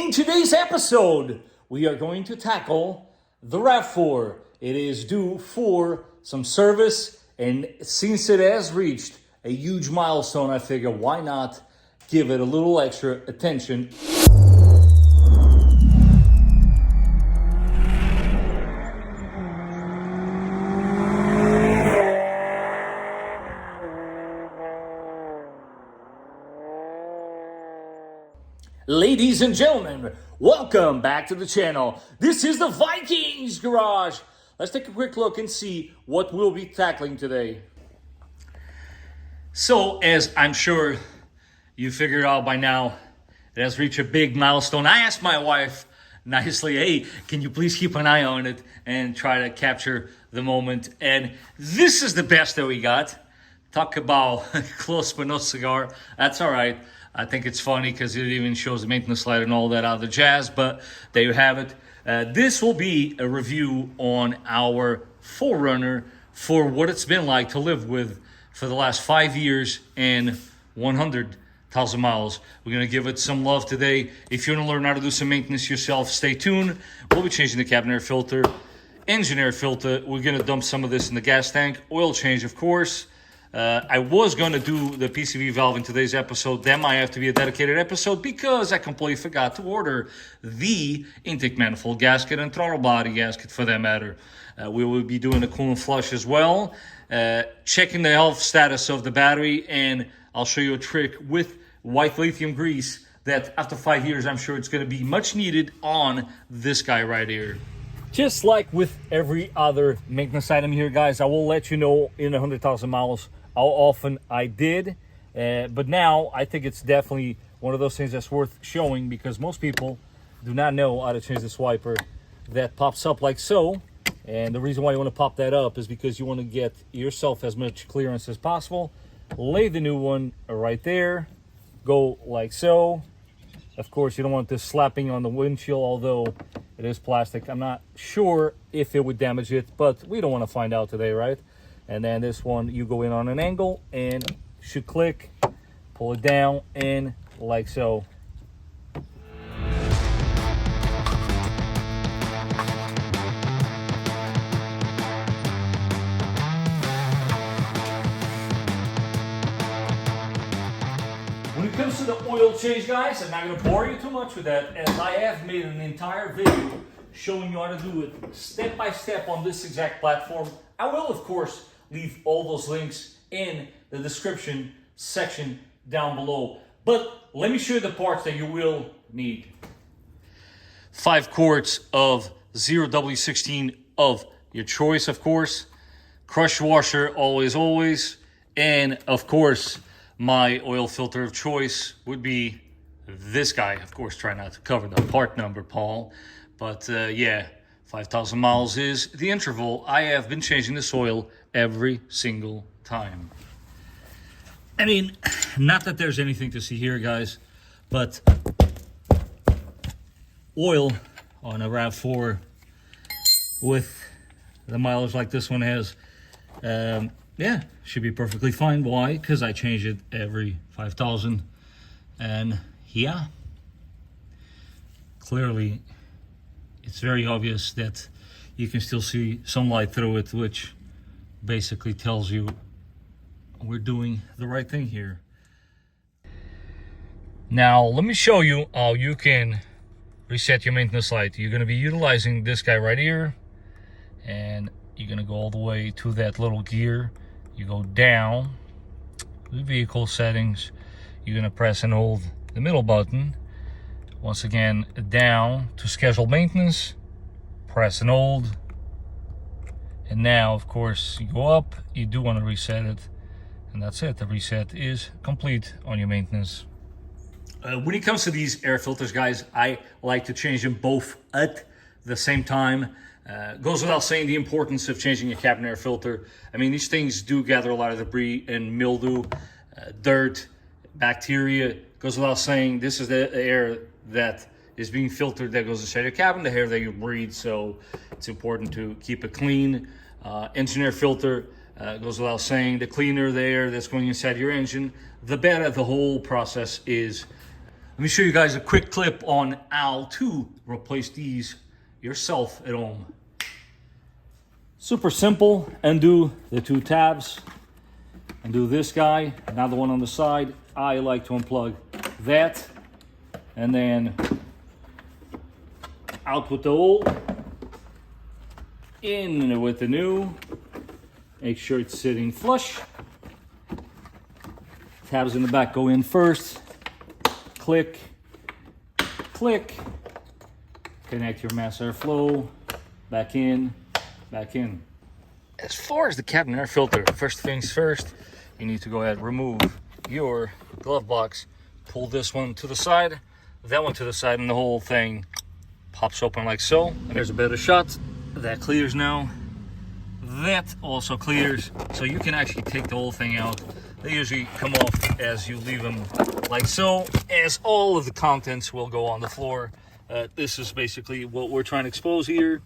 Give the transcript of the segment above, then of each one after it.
In today's episode, we are going to tackle the RAV4. It is due for some service, and since it has reached a huge milestone, I figure why not give it a little extra attention. Ladies and gentlemen, welcome back to the channel. This is the Vikings Garage. Let's take a quick look and see what we'll be tackling today. So, as I'm sure you figured out by now, it has reached a big milestone. I asked my wife nicely, hey, can you please keep an eye on it and try to capture the moment? And this is the best that we got. Talk about close but no cigar. That's all right. I think it's funny because it even shows the maintenance light and all that other jazz, but there you have it. This will be a review on our 4Runner for what it's been like to live with for the last 5 years and 100,000 miles. We're going to give it some love today. If you want to learn how to do some maintenance yourself, stay tuned. We'll be changing the cabin air filter, engine air filter. We're going to dump some of this in the gas tank. Oil change, of course. I was going to do the PCV valve in today's episode. That might have to be a dedicated episode because I completely forgot to order the intake manifold gasket and throttle body gasket for that matter. We will be doing a coolant flush as well, checking the health status of the battery, and I'll show you a trick with white lithium grease that after 5 years, I'm sure it's going to be much needed on this guy right here. Just like with every other maintenance item here, guys, I will let you know in 100,000 miles how often I did. But now I think it's definitely one of those things that's worth showing because most people do not know how to change this wiper that pops up like so. And the reason why you want to pop that up is because you want to get yourself as much clearance as possible. Lay the new one right there. Go like so. Of course, you don't want this slapping on the windshield, although it is plastic. I'm not sure if it would damage it, but we don't want to find out today, right? And then this one, you go in on an angle and should click, pull it down, and like so. When it comes to the oil change, guys, I'm not going to bore you too much with that, as I have made an entire video showing you how to do it step by step on this exact platform. I will, of course, leave all those links in the description section down below. But let me show you the parts that you will need. 5 quarts of 0W16 of your choice, of course. Crush washer, always. And, of course, my oil filter of choice would be this guy. Of course, try not to cover the part number, Paul. But yeah, 5,000 miles is the interval. I have been changing this oil every single time. I mean, not that there's anything to see here, guys, but oil on a RAV4 with the mileage like this one has, yeah, should be perfectly fine. Why? Because I change it every 5,000. And yeah, clearly it's very obvious that you can still see some light through it, which basically tells you we're doing the right thing here. Now, let me show you how you can reset your maintenance light. You're going to be utilizing this guy right here, and you're going to go all the way to that little gear. You go down to vehicle settings. You're going to press and hold the middle button. Once again, down to schedule maintenance. Press and hold. And now, of course, you go up. You do want to reset it. And that's it. The reset is complete on your maintenance. When it comes to these air filters, guys, I like to change them both at the same time. Goes without saying the importance of changing a cabin air filter. I mean, these things do gather a lot of debris and mildew, dirt, bacteria. Goes without saying, this is the air that is being filtered that goes inside your cabin, the air that you breathe. So it's important to keep it clean. Engine air filter, goes without saying, the cleaner the air that's going inside your engine, the better the whole process is. Let me show you guys a quick clip on how to replace these yourself at home. Super simple. Undo the two tabs. Undo this guy, another one on the side. I like to unplug that. And then out with the old, in with the new. Make sure it's sitting flush. Tabs in the back go in first. Click, click. Connect your mass airflow. Back in, back in. As far as the cabin air filter, first things first, you need to go ahead and remove your glove box. Pull this one to the side, that one to the side, and the whole thing pops open like so. And there's a better shot. That clears now. That also clears. So you can actually take the whole thing out. They usually come off as you leave them like so, as all of the contents will go on the floor. This is basically what we're trying to expose here.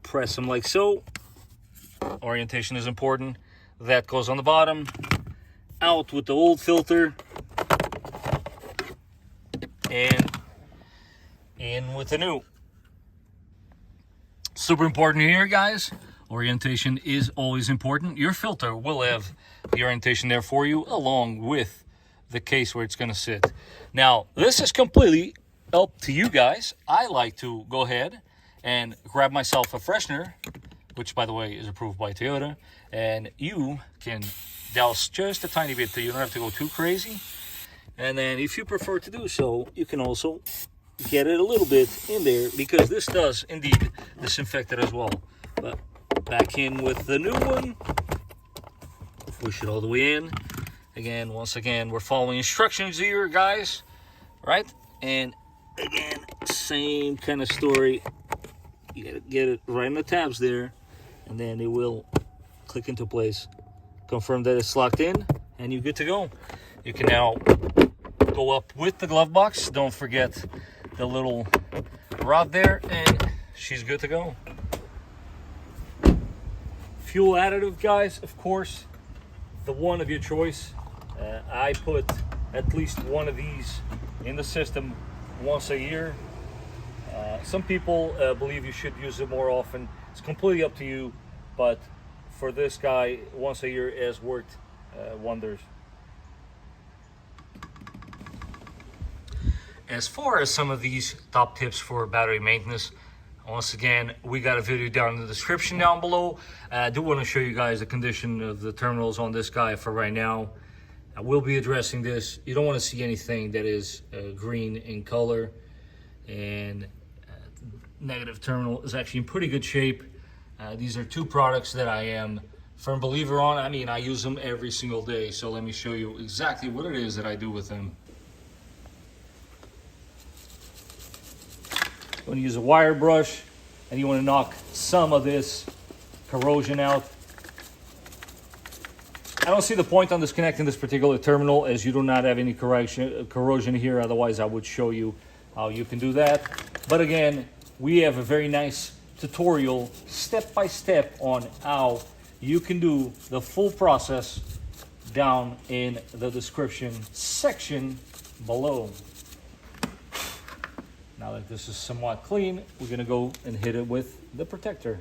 Press them like so. Orientation is important. That goes on the bottom. Out with the old filter. And in with the new. Super important here, guys. Orientation is always important. Your filter will have the orientation there for you, along with the case where it's going to sit. Now, this is completely up to you guys. I like to go ahead and grab myself a freshener, which, by the way, is approved by Toyota, and you can douse just a tiny bit, so you don't have to go too crazy. And then if you prefer to do so, you can also get it a little bit in there, because this does indeed disinfect it as well. But back in with the new one. Push it all the way in. Again, once again, we're following instructions here, guys. Right? And again, same kind of story. You gotta get it right in the tabs there, and then it will click into place. Confirm that it's locked in, and you're good to go. You can now go up with the glove box. Don't forget the little rod there, and she's good to go. Fuel additive, guys, of course, the one of your choice. I put at least one of these in the system once a year. Some people believe you should use it more often. It's completely up to you, but for this guy, once a year has worked wonders. As far as some of these top tips for battery maintenance, once again, we got a video down in the description down below. I do want to show you guys the condition of the terminals on this guy for right now. I will be addressing this. You don't want to see anything that is green in color. And negative terminal is actually in pretty good shape. These are two products that I am a firm believer on. I mean, I use them every single day. So let me show you exactly what it is that I do with them. You want to use a wire brush, and you want to knock some of this corrosion out. I don't see the point on disconnecting this particular terminal, as you do not have any corrosion here. Otherwise, I would show you how you can do that. But again, we have a very nice tutorial step by step on how you can do the full process down in the description section below. Now that this is somewhat clean, we're gonna go and hit it with the protector.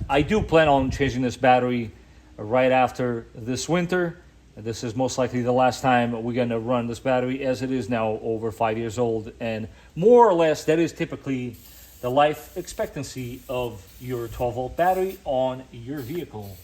I do plan on changing this battery right after this winter. This is most likely the last time we're gonna run this battery, as it is now over 5 years old. And more or less, that is typically the life expectancy of your 12-volt battery on your vehicle.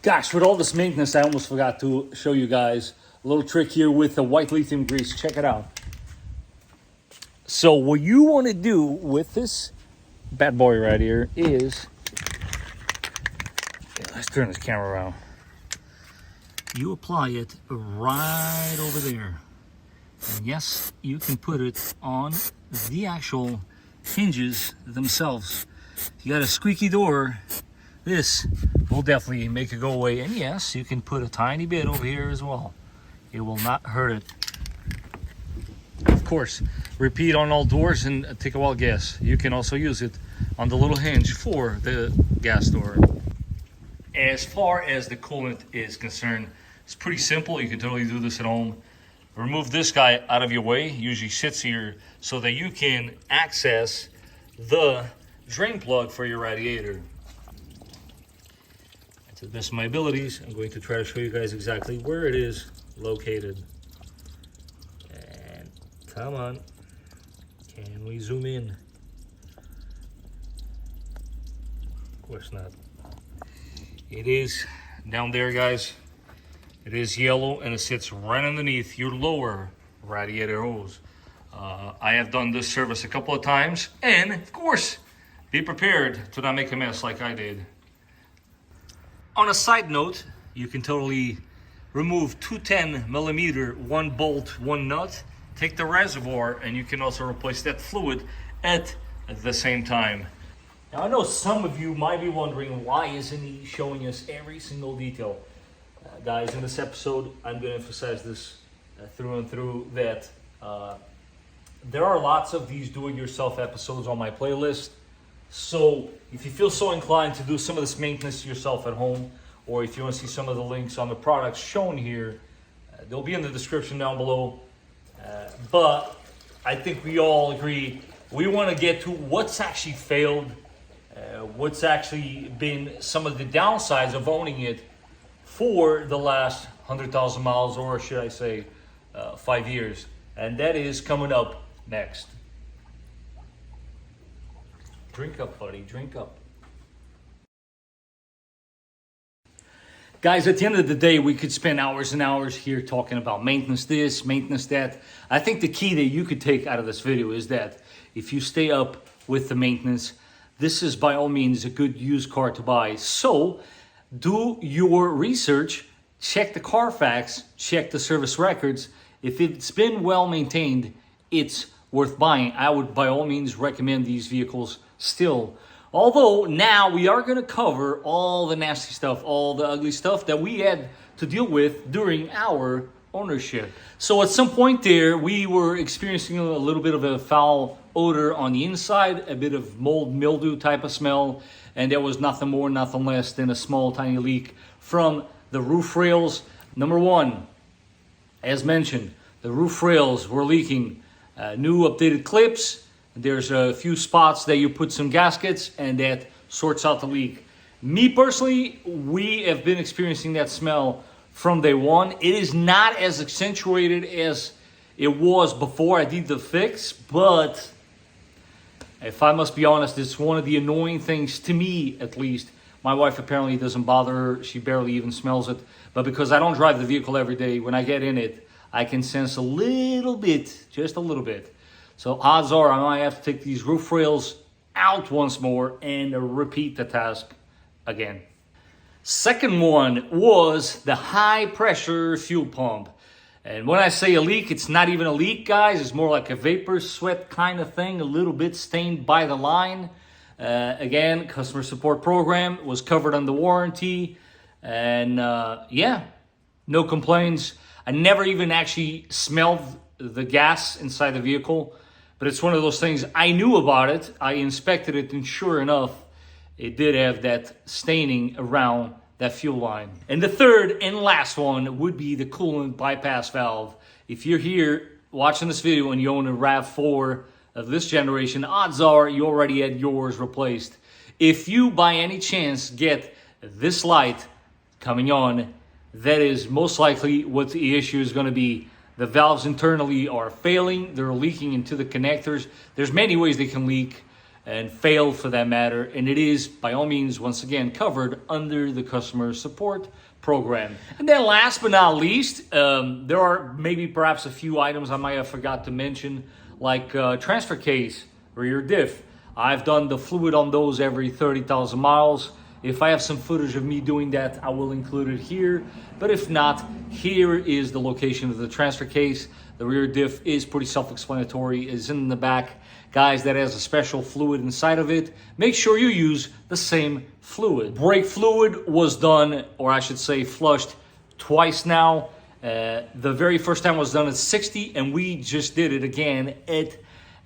Gosh, with all this maintenance, I almost forgot to show you guys a little trick here with the white lithium grease. Check it out. So what you want to do with this bad boy right here is, let's turn this camera around. You apply it right over there. And yes, you can put it on the actual hinges themselves. If you got a squeaky door, this will definitely make it go away. And yes, you can put a tiny bit over here as well. It will not hurt it. Of course, repeat on all doors and take a wild guess. You can also use it on the little hinge for the gas door. As far as the coolant is concerned, It's pretty simple. You can totally do this at home. Remove this guy out of your way. Usually sits here so that you can access the drain plug for your radiator. To the best of my abilities, I'm going to try to show you guys exactly where it is located. And come on, can we zoom in? Of course not. It is down there, guys. It is yellow and it sits right underneath your lower radiator hose. I have done this service a couple of times, and of course, be prepared to not make a mess like I did. On a side note, you can totally remove 210mm, 1 bolt, 1 nut, take the reservoir, and you can also replace that fluid at the same time. Now, I know some of you might be wondering, why isn't he showing us every single detail? Guys, in this episode, I'm going to emphasize this through and through, that there are lots of these do-it-yourself episodes on my playlist. So if you feel so inclined to do some of this maintenance yourself at home, or if you want to see some of the links on the products shown here, they'll be in the description down below. But I think we all agree we want to get to what's actually failed, what's actually been some of the downsides of owning it for the last 100,000 miles, or should I say 5 years. And that is coming up next. Drink up, buddy, drink up. Guys, at the end of the day, we could spend hours and hours here talking about maintenance this, maintenance that. I think the key that you could take out of this video is that if you stay up with the maintenance, this is by all means a good used car to buy. So do your research, check the Carfax, check the service records. If it's been well maintained, it's worth buying. I would by all means recommend these vehicles still. Although now we are going to cover all the nasty stuff, all the ugly stuff that we had to deal with during our ownership. So at some point there, we were experiencing a little bit of a foul odor on the inside, a bit of mold mildew type of smell, and there was nothing more, nothing less than a small tiny leak from the roof rails. Number one, as mentioned, the roof rails were leaking. New updated clips. There's a few spots that you put some gaskets, and that sorts out the leak. Me personally, we have been experiencing that smell from day one. It is not as accentuated as it was before I did the fix, but if I must be honest, it's one of the annoying things, to me at least. My wife apparently doesn't bother her. She barely even smells it. But because I don't drive the vehicle every day, when I get in it, I can sense a little bit, just a little bit. So odds are I might have to take these roof rails out once more and repeat the task again. Second one was the high pressure fuel pump. And when I say a leak, it's not even a leak, guys. It's more like a vapor sweat kind of thing, a little bit stained by the line. Again, customer support program, was covered under warranty. And yeah, no complaints. I never even actually smelled the gas inside the vehicle. But it's one of those things, I knew about it. I inspected it, and sure enough, it did have that staining around that fuel line. And the third and last one would be the coolant bypass valve. If you're here watching this video and you own a RAV4 of this generation, odds are you already had yours replaced. If you by any chance get this light coming on, that is most likely what the issue is going to be. The valves internally are failing. They're leaking into the connectors. There's many ways they can leak and fail for that matter. And it is, by all means, once again, covered under the customer support program. And then last but not least, there are maybe perhaps a few items I might have forgot to mention, like transfer case, rear diff. I've done the fluid on those every 30,000 miles. If I have some footage of me doing that, I will include it here. But if not, here is the location of the transfer case. The rear diff is pretty self-explanatory. It's in the back. Guys, that has a special fluid inside of it. Make sure you use the same fluid. Brake fluid was done, or I should say flushed, twice now. The very first time was done at 60, and we just did it again at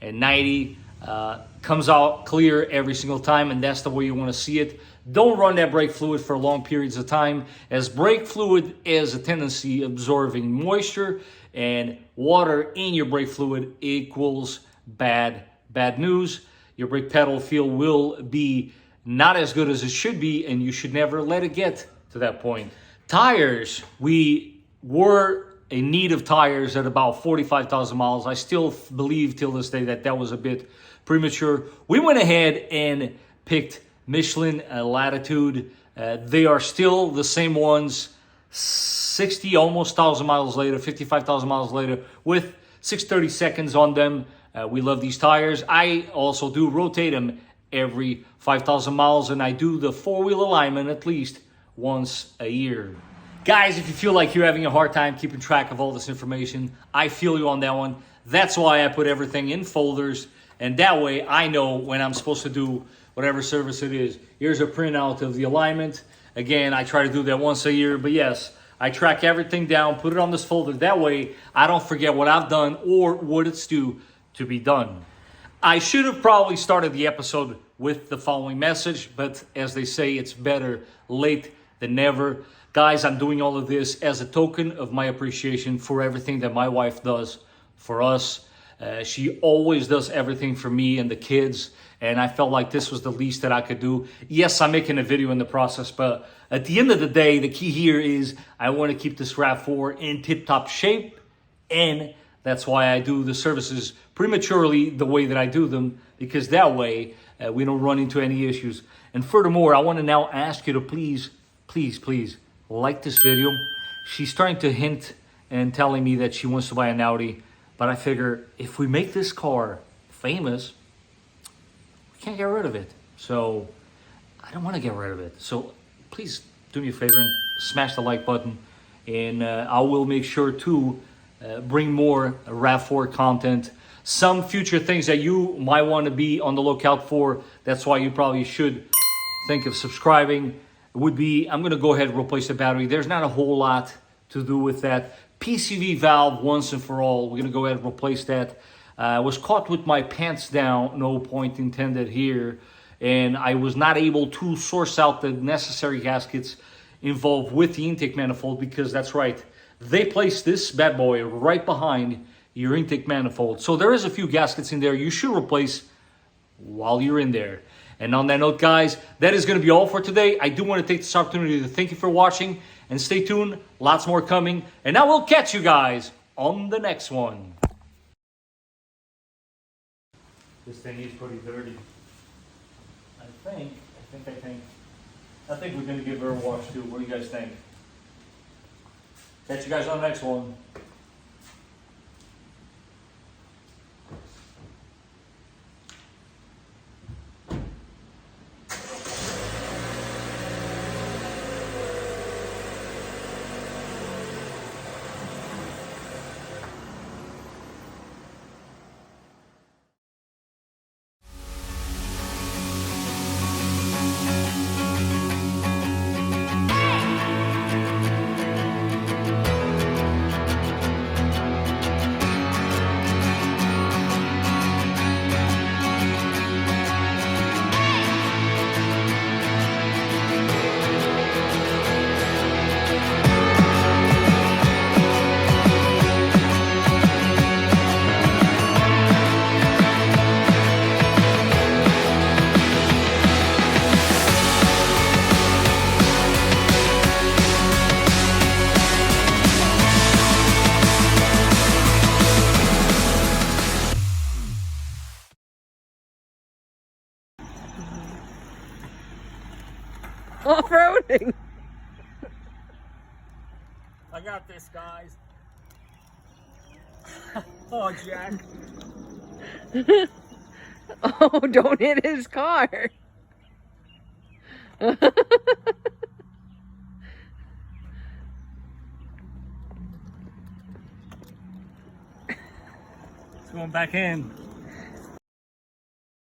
90. comes out clear every single time, and that's the way you want to see it. Don't run that brake fluid for long periods of time, as brake fluid has a tendency of absorbing moisture, and water in your brake fluid equals bad news. Your brake pedal feel will be not as good as it should be, and you should never let it get to that point. Tires, we were in need of tires at about 45,000 miles. I still believe till this day that that was a bit premature. We went ahead and picked Michelin Latitude. They are still the same ones, 60 almost 1,000 miles later, 55,000 miles later, with 630 seconds on them. We love these tires. I also do rotate them every 5,000 miles, and I do the four-wheel alignment at least once a year. Guys, if you feel like you're having a hard time keeping track of all this information, I feel you on that one. That's why I put everything in folders, and that way I know when I'm supposed to do whatever service it is. Here's a printout of the alignment. Again, I try to do that once a year, but yes, I track everything down, put it on this folder. That way I don't forget what I've done or what it's due to be done. I should have probably started the episode with the following message, but as they say, it's better late than never. Guys, I'm doing all of this as a token of my appreciation for everything that my wife does for us. She always does everything for me and the kids, and I felt like this was the least that I could do. Yes, I'm making a video in the process, but at the end of the day, the key here is I want to keep this RAV4 in tip-top shape, and that's why I do the services prematurely the way that I do them, because that way we don't run into any issues. And furthermore, I want to now ask you to please like this video. She's starting to hint and telling me that she wants to buy an Audi, but I figure if we make this car famous, we can't get rid of it. So I don't want to get rid of it. So please do me a favor and smash the like button, and I will make sure to bring more RAV4 content. Some future things that you might want to be on the lookout for. That's why you probably should think of subscribing. Would be, I'm going to go ahead and replace the battery. There's not a whole lot to do with that. PCV valve once and for all. We're going to go ahead and replace that. I was caught with my pants down, no point intended here, and I was not able to source out the necessary gaskets involved with the intake manifold, because that's right, they placed this bad boy right behind your intake manifold. So there is a few gaskets in there you should replace while you're in there. And on that note, guys, that is going to be all for today. I do want to take this opportunity to thank you for watching, and stay tuned. Lots more coming. And I will catch you guys on the next one. This thing is pretty dirty. I think we're going to give her a wash too. What do you guys think? Catch you guys on the next one. Off-roading. I got this, guys. Oh, Jack. Oh, don't hit his car. It's going back in.